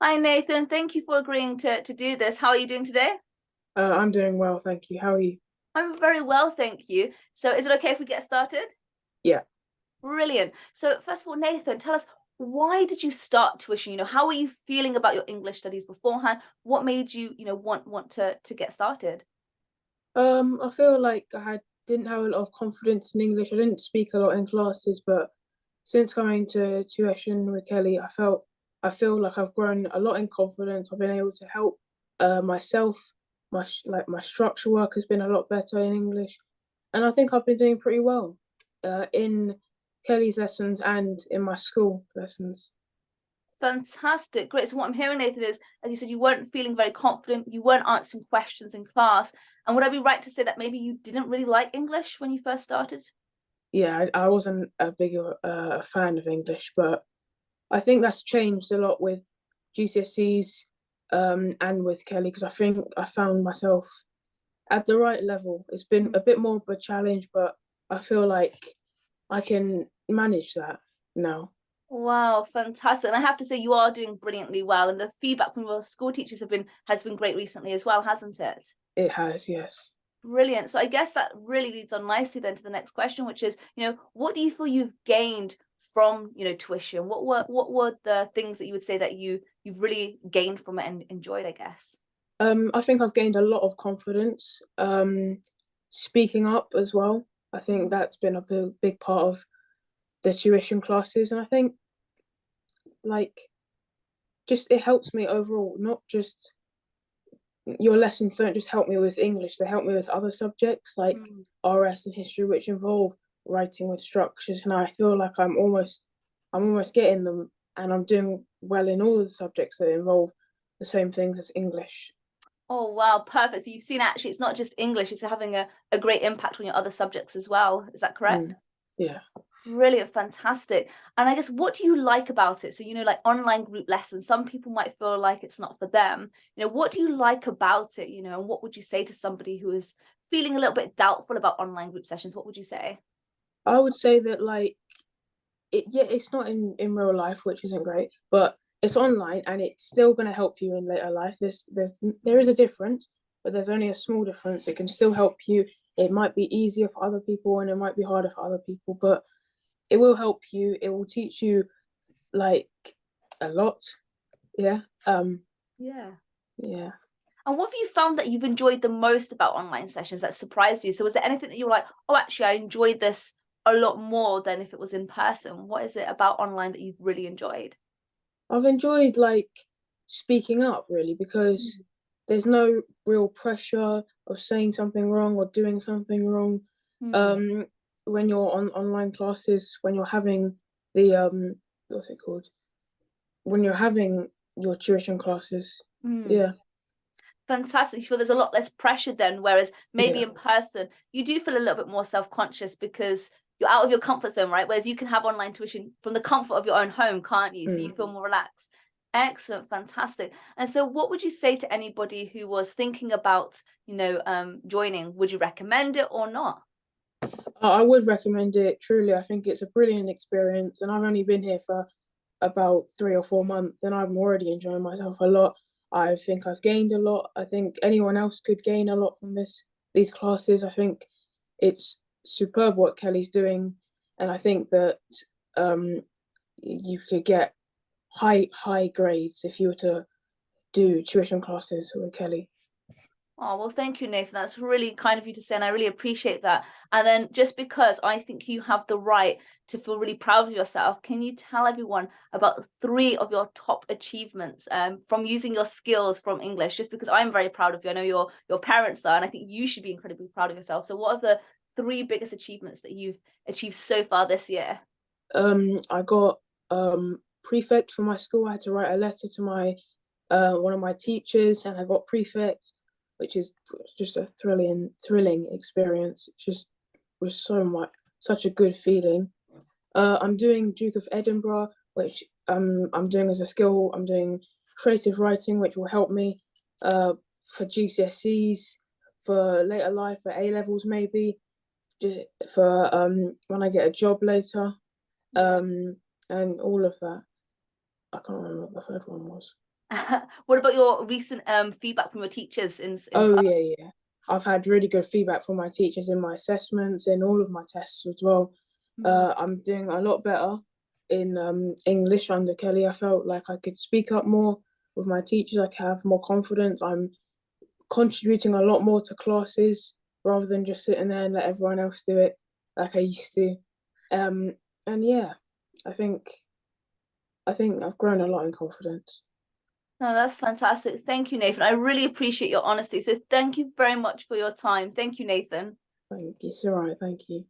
Hi Nathan, thank you for agreeing to do this. How are you doing today? I'm doing well, thank you. How are you? I'm very well, thank you. So is it okay if we get started? Yeah. Brilliant. So first of all, Nathan, tell us, why did you start tuition? How were you feeling about your English studies beforehand? What made you, want to get started? I feel like didn't have a lot of confidence in English. I didn't speak a lot in classes, but since coming to tuition with Kelly, I feel like I've grown a lot in confidence. I've been able to help myself. My structure work has been a lot better in English, and I think I've been doing pretty well in Kelly's lessons and in my school lessons. Fantastic, great. So what I'm hearing, Nathan, is, as you said, you weren't feeling very confident, you weren't answering questions in class. And would I be right to say that maybe you didn't really like English when you first started? Yeah, I wasn't a big fan of English, but I think that's changed a lot with GCSEs and with Kelly because I think I found myself at the right level. It's been a bit more of a challenge, but I feel like I can manage that now. Wow, fantastic. And I have to say you are doing brilliantly well. And the feedback from your school teachers has been great recently as well, hasn't it? It has, yes. Brilliant. So I guess that really leads on nicely then to the next question, which is, what do you feel you've gained from, tuition? What were the things that you would say that you've really gained from it and enjoyed, I guess? I think I've gained a lot of confidence. Speaking up as well. I think that's been a big part of the tuition classes, and I think like just it helps me overall, not just your lessons don't just help me with English, they help me with other subjects like Mm. RS and history, which involve writing with structures. And I feel like I'm almost getting them and I'm doing well in all of the subjects that involve the same things as English. Oh, wow, perfect. So you've seen actually it's not just English, it's having a great impact on your other subjects as well. Is that correct? Mm. Yeah. Brilliant, fantastic. And I guess what do you like about it? So, like online group lessons, some people might feel like it's not for them. What do you like about it? And what would you say to somebody who is feeling a little bit doubtful about online group sessions? What would you say? I would say that it's not in real life, which isn't great, but it's online and it's still going to help you in later life. There is a difference, but there's only a small difference. It can still help you. It might be easier for other people and it might be harder for other people, but it will help you. It will teach you like a lot. Yeah. Yeah. Yeah. And what have you found that you've enjoyed the most about online sessions that surprised you? So was there anything that you were like, oh, actually, I enjoyed this a lot more than if it was in person? What is it about online that you've really enjoyed? I've enjoyed speaking up really because there's no real pressure of saying something wrong or doing something wrong. Hmm. Um, when you're on online classes, when you're having the what's it called? When you're having your tuition classes. Hmm. Yeah, Fantastic. You feel there's a lot less pressure then, whereas maybe yeah. in person, you do feel a little bit more self-conscious because you're out of your comfort zone, right? Whereas you can have online tuition from the comfort of your own home, can't you? So you Mm. feel more relaxed. Excellent, fantastic. And so what would you say to anybody who was thinking about, joining? Would you recommend it or not? I would recommend it truly. I think it's a brilliant experience, and I've only been here for about 3 or 4 months, and I'm already enjoying myself a lot. I think I've gained a lot. I think anyone else could gain a lot from these classes. I think it's superb what Kelly's doing, and I think that um, you could get high grades if you were to do tuition classes with Kelly. Oh, well, thank you, Nathan. That's really kind of you to say, and I really appreciate that. And then just because I think you have the right to feel really proud of yourself, can you tell everyone about three of your top achievements from using your skills from English? Just because I'm very proud of you. I know your parents are, and I think you should be incredibly proud of yourself. So what are the three biggest achievements that you've achieved so far this year? I got prefect for my school. I had to write a letter to my one of my teachers, and I got prefect, which is just a thrilling experience. It just was such a good feeling. I'm doing Duke of Edinburgh, which I'm doing as a skill. I'm doing creative writing, which will help me for GCSEs, for later life, for A levels maybe, for when I get a job later, Yeah. um, and all of that. I can't remember what the third one was. What about your recent feedback from your teachers in Oh class? yeah. I've had really good feedback from my teachers in my assessments, in all of my tests as well. Mm. I'm doing a lot better in English under Kelly. I felt like I could speak up more with my teachers. I could have more confidence. I'm contributing a lot more to classes rather than just sitting there and let everyone else do it like I used to. And yeah, I think I've grown a lot in confidence. No, that's fantastic. Thank you, Nathan. I really appreciate your honesty. So thank you very much for your time. Thank you, Nathan. Thank you. It's all right. Thank you.